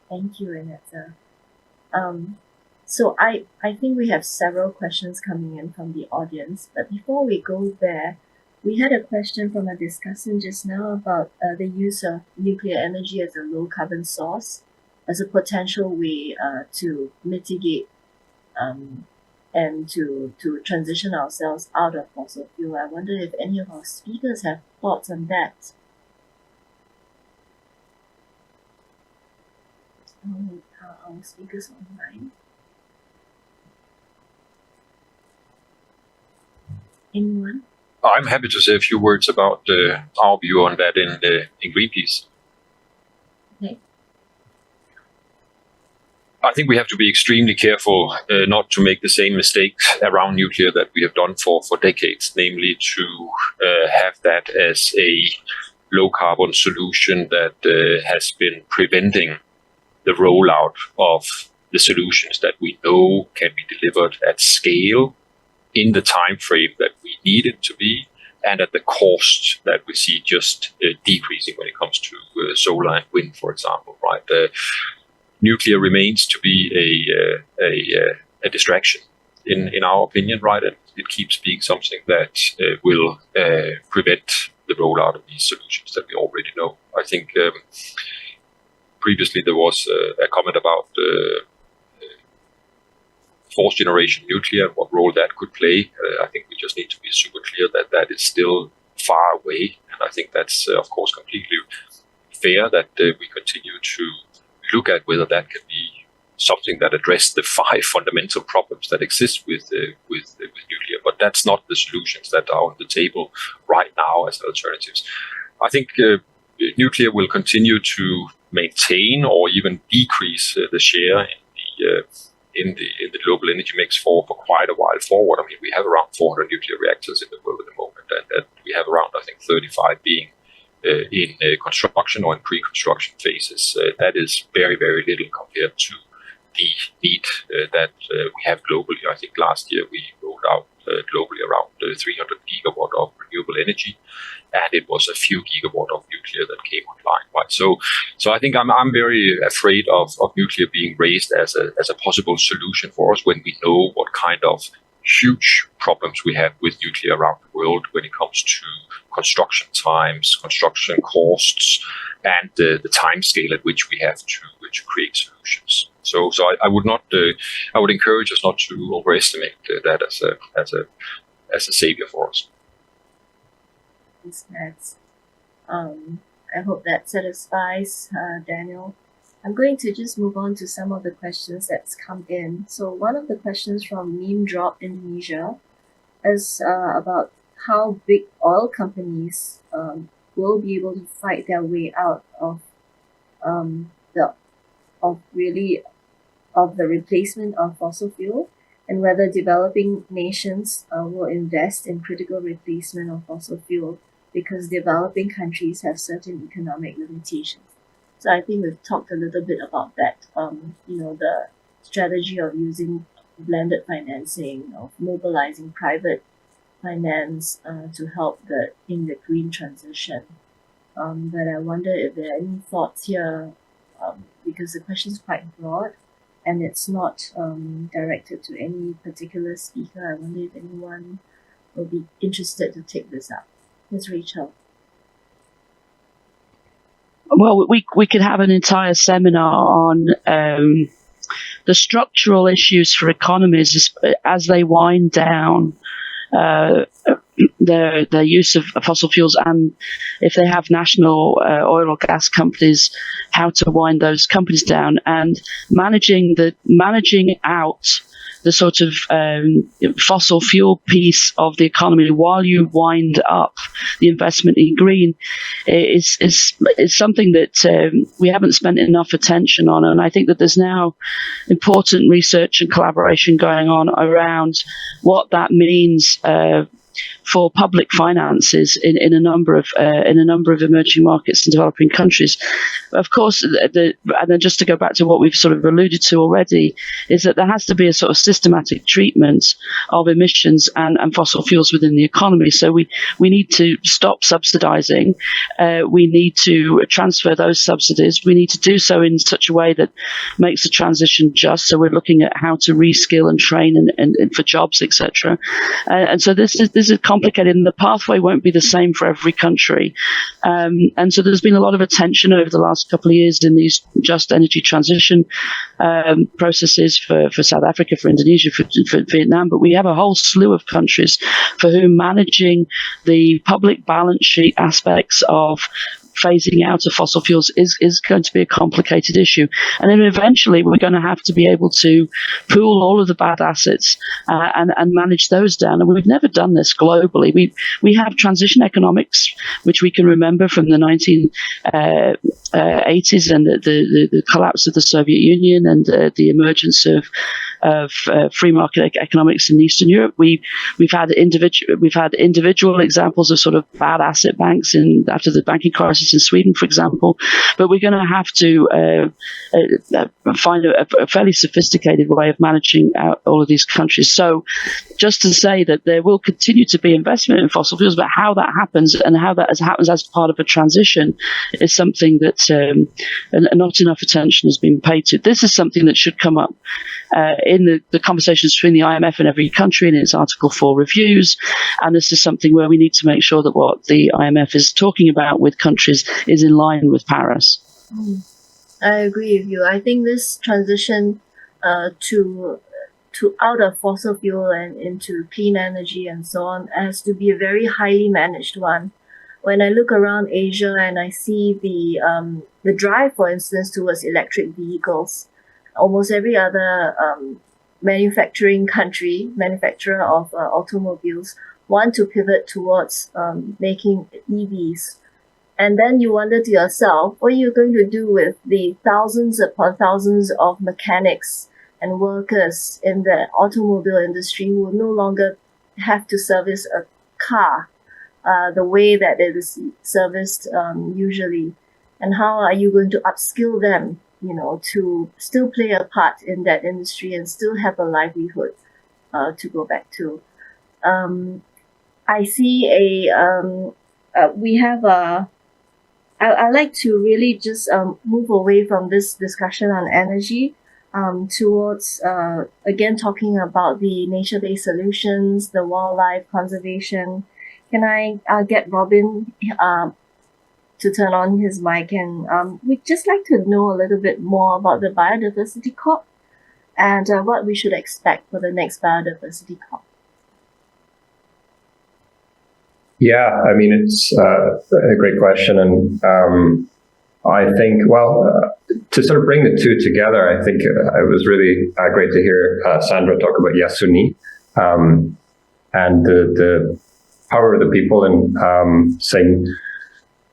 Thank you, Inetza. So I think we have several questions coming in from the audience, but before we go there, we had a question from a discussant just now about the use of nuclear energy as a low carbon source, as a potential way to mitigate and to transition ourselves out of fossil fuel. I wonder if any of our speakers have thoughts on that. our speakers online. Anyone?
I'm happy to say a few words about our view on that in Greenpeace.
Okay.
I think we have to be extremely careful not to make the same mistakes around nuclear that we have done for decades, namely to have that as a low carbon solution that has been preventing the rollout of the solutions that we know can be delivered at scale in the time frame that we need it to be, and at the cost that we see just decreasing when it comes to solar and wind, for example. Right, nuclear remains to be a distraction, in our opinion. Right, and it keeps being something that will prevent the rollout of these solutions that we already know. I think previously there was a comment about fourth generation nuclear, what role that could play. I think we just need to be super clear that that is still far away. And I think that's, of course, completely fair that we continue to look at whether that can be something that addresses the 5 fundamental problems that exist with nuclear. But that's not the solutions that are on the table right now as alternatives. I think nuclear will continue to maintain or even decrease the share in the global energy mix for quite a while forward. I mean, we have around 400 nuclear reactors in the world at the moment, and we have around, I think, 35 being in construction or in pre-construction phases. That is very, very little compared to the need that we have globally. I think last year we rolled out globally around 300 gigawatt of renewable energy, and it was a few gigawatt of nuclear that came online. Right, so I think I'm very afraid of nuclear being raised as a possible solution for us when we know what kind of huge problems we have with nuclear around the world when it comes to construction times, construction costs, and the time scale at which we have to create solutions. So I would not. I would encourage us not to overestimate that as a savior for us.
Thanks, Mads. I hope that satisfies Daniel. I'm going to just move on to some of the questions that's come in. So one of the questions from Meme Drop Indonesia is about how big oil companies will be able to fight their way out of the replacement of fossil fuel, and whether developing nations will invest in critical replacement of fossil fuel because developing countries have certain economic limitations. So I think we've talked a little bit about that. The strategy of using blended financing, of mobilizing private finance to help in the green transition. But I wonder if there are any thoughts here, because the question is quite broad and it's not directed to any particular speaker. I wonder if anyone will be interested to take this up. Ms. Rachel.
Well, we could have an entire seminar on the structural issues for economies as they wind down their use of fossil fuels, and if they have national oil or gas companies, how to wind those companies down, and managing out the sort of fossil fuel piece of the economy while you wind up the investment in green is something that we haven't spent enough attention on. And I think that there's now important research and collaboration going on around what that means for public finances in a number of emerging markets and developing countries. Of course, and then just to go back to what we've sort of alluded to already, is that there has to be a sort of systematic treatment of emissions and fossil fuels within the economy. So we need to stop subsidizing. We need to transfer those subsidies. We need to do so in such a way that makes the transition just. So we're looking at how to reskill and train and for jobs, etc. And so this is complicated, and the pathway won't be the same for every country. And so there's been a lot of attention over the last couple of years in these just energy transition processes for South Africa, for Indonesia, for Vietnam. But we have a whole slew of countries for whom managing the public balance sheet aspects of phasing out of fossil fuels is going to be a complicated issue. And then eventually we're going to have to be able to pool all of the bad assets and manage those down. And we've never done this globally. We have transition economics, which we can remember from the 1980s and the collapse of the Soviet Union and the emergence of free market economics in Eastern Europe. We've had individual examples of sort of bad asset banks after the banking crisis in Sweden, for example. But we're going to have to find a fairly sophisticated way of managing out all of these countries. So, just to say that there will continue to be investment in fossil fuels, but how that happens and how that happens as part of a transition is something that not enough attention has been paid to. This is something that should come up in the conversations between the IMF and every country in its Article 4 reviews. And this is something where we need to make sure that what the IMF is talking about with countries is in line with Paris.
I agree with you. I think this transition to out of fossil fuel and into clean energy and so on has to be a very highly managed one. When I look around Asia and I see the drive, for instance, towards electric vehicles, almost every other manufacturer of automobiles want to pivot towards making EVs. And then you wonder to yourself, what are you going to do with the thousands upon thousands of mechanics and workers in the automobile industry who will no longer have to service a car the way that it is serviced usually? And how are you going to upskill them, to still play a part in that industry and still have a livelihood to go back to? I see I'd like to really just move away from this discussion on energy towards, again, talking about the nature-based solutions, the wildlife conservation. Can I get Robin to turn on his mic? And we'd just like to know a little bit more about the Biodiversity COP and what we should expect for the next Biodiversity COP.
Yeah, I mean, it's a great question. And I think, to sort of bring the two together, I think it was really great to hear Sandra talk about Yasuni and the power of the people in saying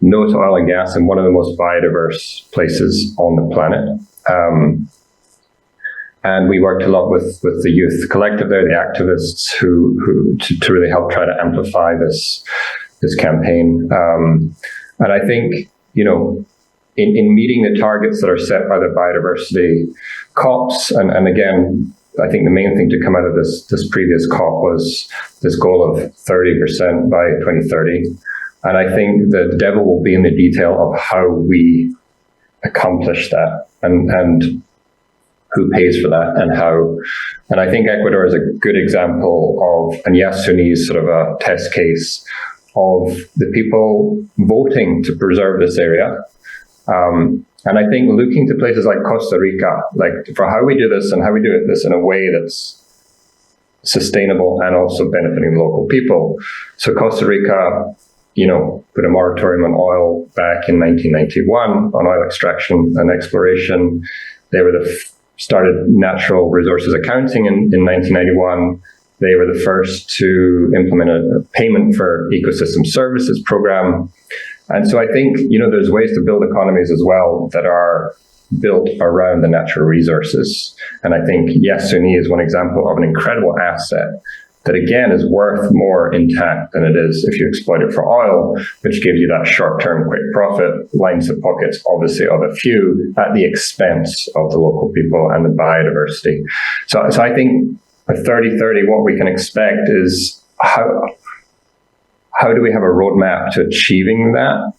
no to oil and gas in one of the most biodiverse places on the planet. And we worked a lot with the youth collective there, the activists who to really help try to amplify this campaign. And I think, in meeting the targets that are set by the biodiversity COPs, and again, I think the main thing to come out of this previous COP was this goal of 30% by 2030. And I think the devil will be in the detail of how we accomplish that and who pays for that and how. And I think Ecuador is a good example of, and Yasuni is sort of a test case of the people voting to preserve this area. And I think looking to places like Costa Rica, like for how we do this and how we do this in a way that's sustainable and also benefiting local people. So Costa Rica, put a moratorium on oil back in 1991 on oil extraction and exploration. They were started natural resources accounting in 1991. They were the first to implement a payment for ecosystem services program. And so I think, there's ways to build economies as well that are built around the natural resources. And I think Yasuni is one example of an incredible asset that, again, is worth more intact than it is if you exploit it for oil, which gives you that short-term quick profit, lines the pockets, obviously, of a few at the expense of the local people and the biodiversity. So I think for 30-30, what we can expect is how do we have a roadmap to achieving that?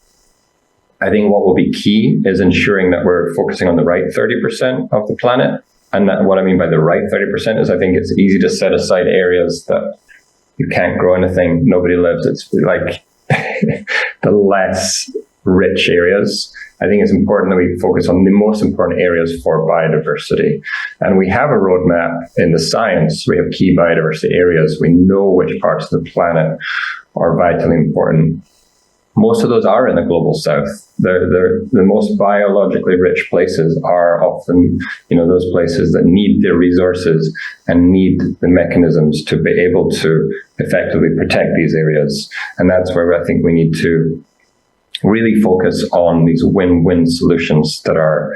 I think what will be key is ensuring that we're focusing on the right 30% of the planet. And what I mean by the right 30% is I think it's easy to set aside areas that you can't grow anything, nobody lives. It's like the less rich areas. I think it's important that we focus on the most important areas for biodiversity. And we have a roadmap in the science. We have key biodiversity areas. We know which parts of the planet are vitally important. most of those are in the global south. They're the most biologically rich places are often, those places that need the resources and need the mechanisms to be able to effectively protect these areas. And that's where I think we need to really focus on these win-win solutions that are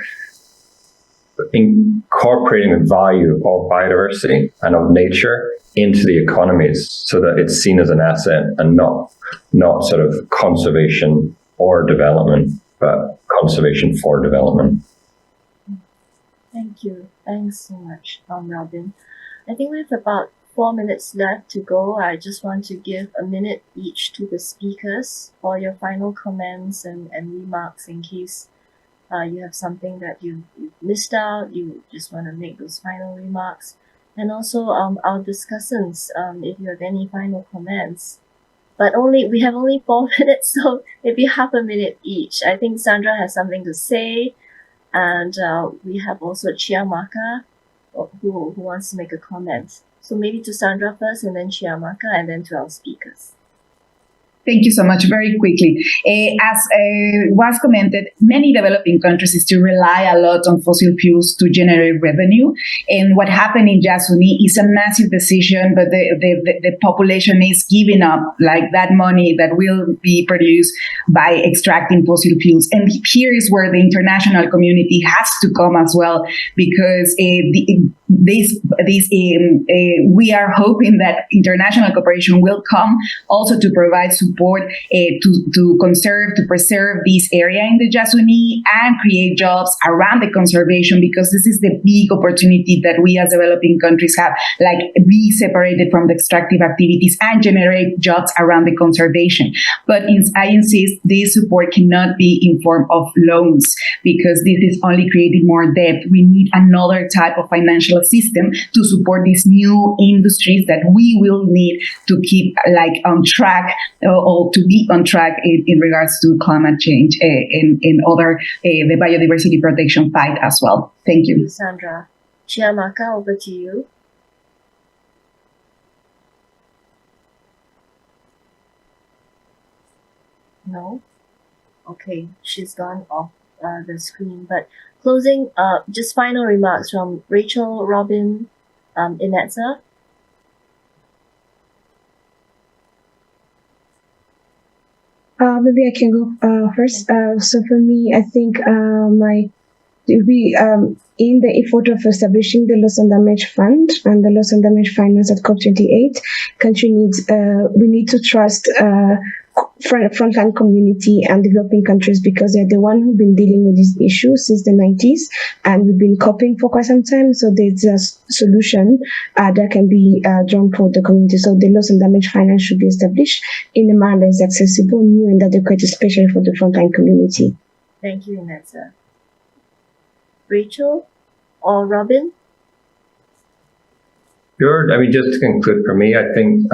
incorporating the value of biodiversity and of nature into the economies so that it's seen as an asset and not sort of conservation or development, but conservation for development.
Thank you. Thanks so much, Robin. I think we have about 4 minutes left to go. I just want to give a minute each to the speakers for your final comments and remarks in case you have something that you missed out, you just want to make those final remarks. And also our discussants, if you have any final comments. But we have only 4 minutes, so maybe half a minute each. I think Sandra has something to say. And we have also Chiamaka who wants to make a comment. So maybe to Sandra first, and then Chiamaka, and then to our speakers.
Thank you so much. Very quickly, as was commented, many developing countries still rely a lot on fossil fuels to generate revenue. And what happened in Yasuni is a massive decision, but the population is giving up like that money that will be produced by extracting fossil fuels. And here is where the international community has to come as well, because we are hoping that international cooperation will come also to provide support to preserve this area in the Yasuni and create jobs around the conservation, because this is the big opportunity that we as developing countries have, like be separated from the extractive activities and generate jobs around the conservation. But I insist this support cannot be in form of loans, because this is only creating more debt. We need another type of financial system to support these new industries that we will need to keep on track or to be on track in regards to climate change and other the biodiversity protection fight as well. Thank you.
Thank you, Sandra. Chiamaka, over to you. No? Okay, she's gone off the screen. But closing, just final remarks from Rachel, Robin, Inetza.
Maybe I can go first. So for me, I think in the effort of establishing the loss and damage fund and the loss and damage finance at COP28, we need to trust frontline community and developing countries, because they're the one who've been dealing with these issues since the 90s, and we've been coping for quite some time. So there's a solution that can be drawn for the community. So the loss and damage finance should be established in a manner that is accessible, new, and adequate, especially for the frontline community.
Thank you, Inetza. Rachel or Robin?
Sure. I mean, just to conclude for me, I think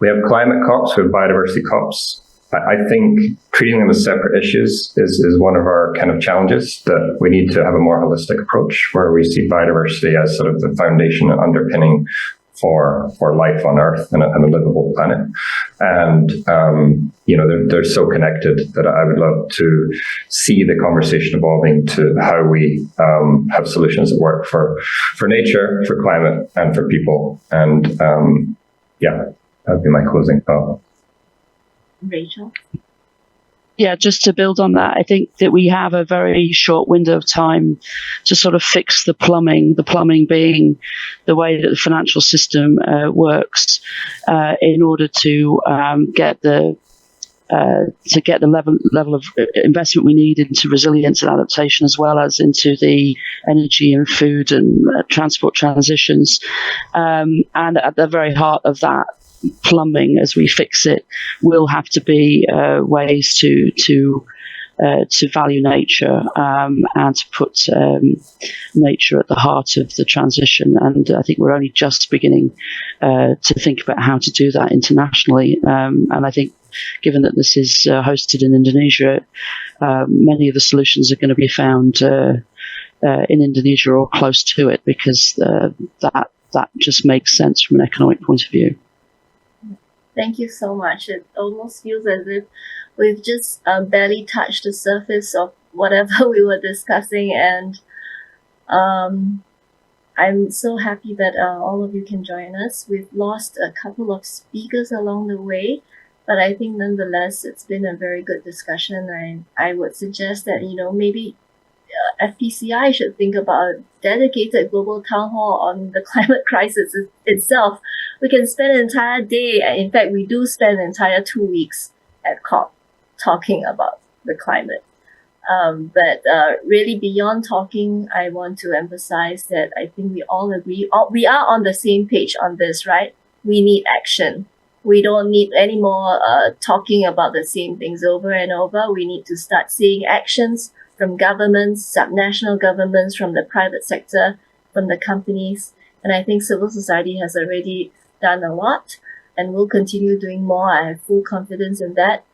we have climate COPs, we have biodiversity COPs. I think treating them as separate issues is one of our kind of challenges, that we need to have a more holistic approach where we see biodiversity as sort of the foundation and underpinning for life on Earth and a livable planet. And, they're so connected that I would love to see the conversation evolving to how we have solutions that work for nature, for climate, and for people. And that would be my closing thought.
Rachel?
Yeah, just to build on that, I think that we have a very short window of time to sort of fix the plumbing being the way that the financial system works, in order to get the level of investment we need into resilience and adaptation, as well as into the energy and food and transport transitions. And at the very heart of that plumbing, as we fix it, will have to be ways to value nature, and to put nature at the heart of the transition. And I think we're only just beginning to think about how to do that internationally. And I think, given that this is hosted in Indonesia, many of the solutions are going to be found in Indonesia or close to it, because that just makes sense from an economic point of view.
Thank you so much. It almost feels as if we've just barely touched the surface of whatever we were discussing, and I'm so happy that all of you can join us. We've lost a couple of speakers along the way, but I think nonetheless it's been a very good discussion. I would suggest that, maybe FPCI should think about a dedicated global town hall on the climate crisis itself. We can spend an entire day, in fact, we do spend an entire 2 weeks at COP talking about the climate. But really beyond talking, I want to emphasize that I think we all agree, we are on the same page on this, right? We need action. We don't need any more talking about the same things over and over. We need to start seeing actions from governments, subnational governments, from the private sector, from the companies. And I think civil society has already done a lot and will continue doing more. I have full confidence in that.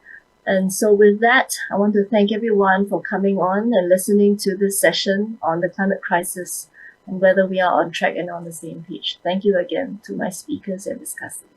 And so with that, I want to thank everyone for coming on and listening to this session on the climate crisis and whether we are on track and on the same page. Thank you again to my speakers and discussants.